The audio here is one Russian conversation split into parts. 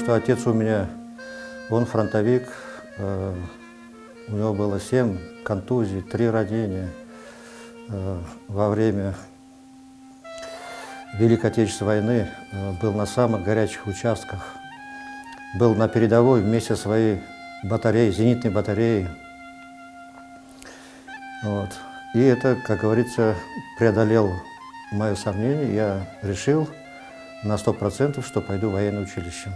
что отец у меня, он фронтовик, у него было 7 контузий, 3 ранения во время Великой Отечественной войны, был на самых горячих участках, был на передовой вместе со своей батареей, зенитной батареей. Вот. И это, как говорится, преодолело мое сомнение. Я решил на 100%, что пойду в военное училище.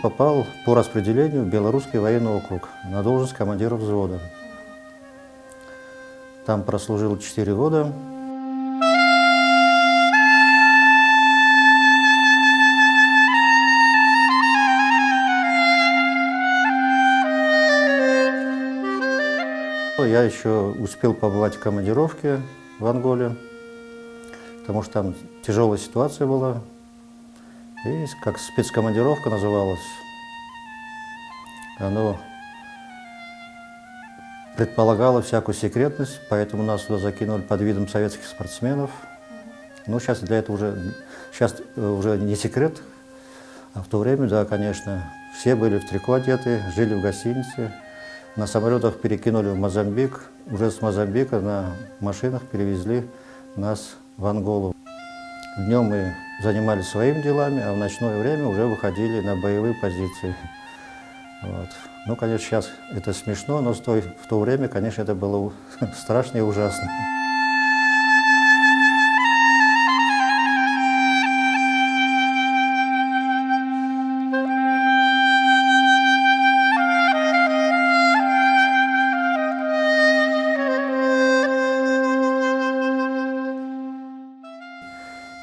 Попал по распределению в Белорусский военный округ на должность командира взвода. Там прослужил 4 года. Я еще успел побывать в командировке в Анголе, потому что там тяжелая ситуация была. И как спецкомандировка называлась. Оно предполагало всякую секретность, поэтому нас туда закинули под видом советских спортсменов. Ну, сейчас для этого уже не секрет, а в то время, да, конечно, все были в трико одеты, жили в гостинице. На самолетах перекинули в Мозамбик, уже с Мозамбика на машинах перевезли нас в Анголу. Днем мы занимались своими делами, а в ночное время уже выходили на боевые позиции. Вот. Ну, конечно, сейчас это смешно, но в то время, конечно, это было страшно и ужасно.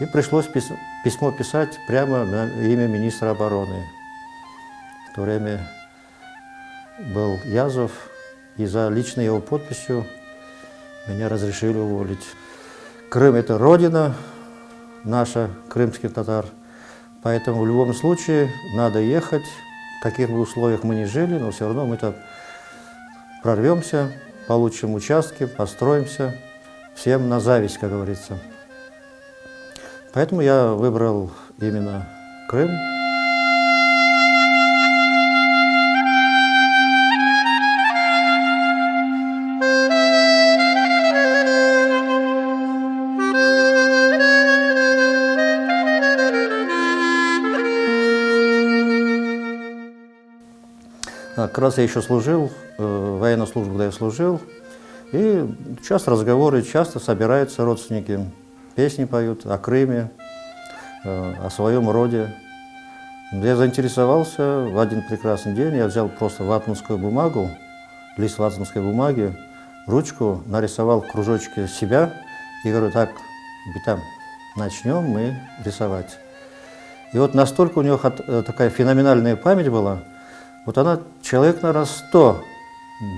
И пришлось письмо писать прямо на имя министра обороны. В то время был Язов, и за личной его подписью меня разрешили уволить. Крым – это родина наша, крымских татар, поэтому в любом случае надо ехать, в каких бы условиях мы ни жили, но все равно мы-то прорвемся, получим участки, построимся, всем на зависть, как говорится. Поэтому я выбрал именно Крым. Как раз я еще служил, военную службу, когда я служил, и часто разговоры, часто собираются родственники. Песни поют о Крыме, о своем роде. Я заинтересовался в один прекрасный день, я взял просто ватманскую бумагу, лист ватманской бумаги, ручку, нарисовал в кружочке себя и говорю, так, там, начнем мы рисовать. И вот настолько у него такая феноменальная память была, вот она, человек, наверное, 100,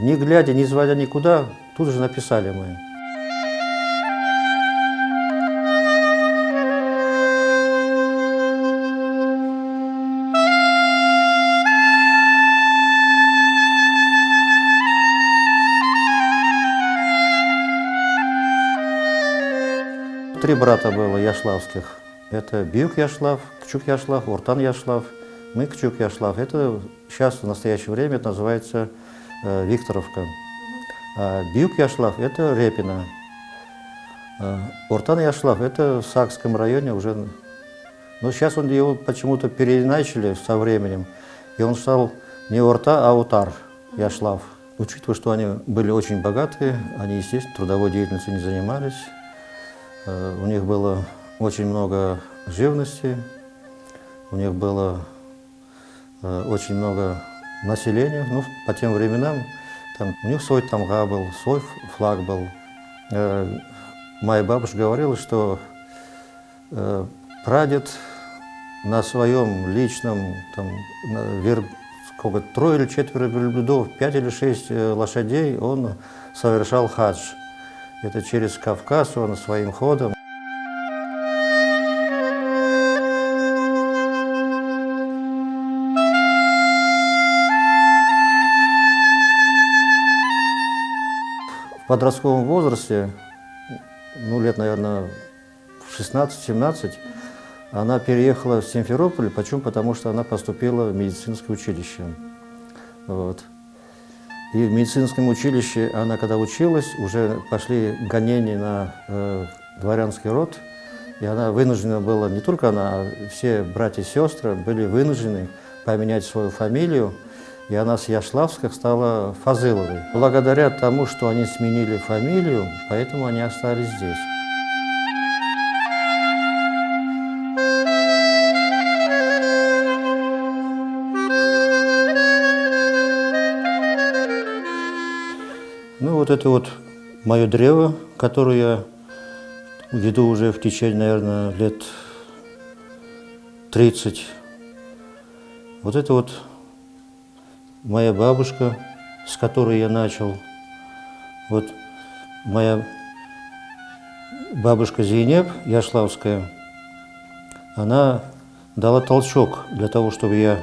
не глядя, не звоня никуда, тут же написали мы. Три брата было яшлавских. Это Бьюк Яшлав, Кчук Яшлав, Уртан Яшлав, мы Кчук Яшлав. Это сейчас в настоящее время это называется Викторовка. А Бьюк Яшлав – это Репино. Уртан Яшлав – это в Сакском районе уже. Но сейчас он его почему-то переиначили со временем, и он стал не Урта, а Утар Яшлав. Учитывая, что они были очень богатые, они, естественно, трудовой деятельностью не занимались. У них было очень много живности, у них было очень много населения. Ну, по тем временам там, у них свой тамга был, свой флаг был. Моя бабушка говорила, что прадед на своем личном, там, 3 или 4 верблюдов, 5 или 6 лошадей, он совершал хадж. Это через Кавказ он своим ходом. В подростковом возрасте, ну, лет, наверное, в 16-17 она переехала в Симферополь. Почему? Потому что она поступила в медицинское училище. Вот. И в медицинском училище она, когда училась, уже пошли гонения на дворянский род. И она вынуждена была, не только она, а все братья и сестры были вынуждены поменять свою фамилию. И она с Яшлавских стала Фазыловой. Благодаря тому, что они сменили фамилию, поэтому они остались здесь. Ну вот это вот мое древо, которое я веду уже в течение, наверное, лет 30. Вот это вот моя бабушка, с которой я начал. Вот моя бабушка Зейнеп Яшлавская, она дала толчок для того, чтобы я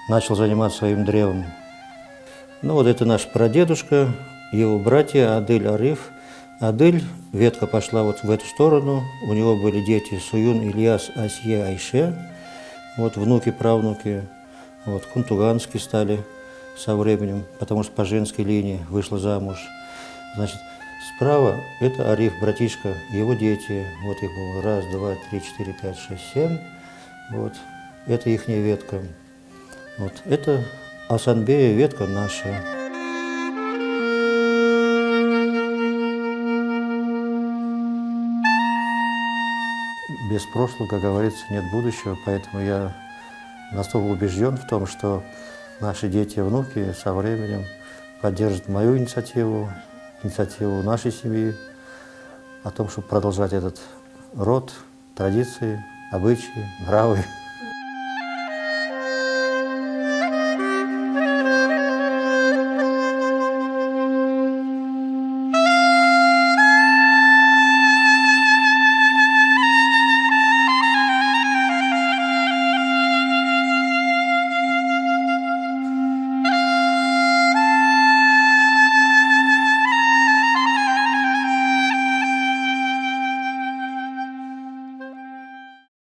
начал заниматься своим древом. Ну вот это наш прадедушка, его братья Адель, Ариф. Адель, ветка пошла вот в эту сторону, у него были дети Суюн, Ильяс, Асье, Айше, вот внуки, правнуки, вот хунтуганские стали со временем, потому что по женской линии вышла замуж. Значит, справа это Ариф, братишка, его дети, вот их было 1, 2, 3, 4, 5, 6, 7, вот, это ихняя ветка. Вот, это Асанбея, ветка наша. Без прошлого, как говорится, нет будущего, поэтому я настолько убежден в том, что наши дети и внуки со временем поддержат мою инициативу, инициативу нашей семьи, о том, чтобы продолжать этот род, традиции, обычаи, нравы.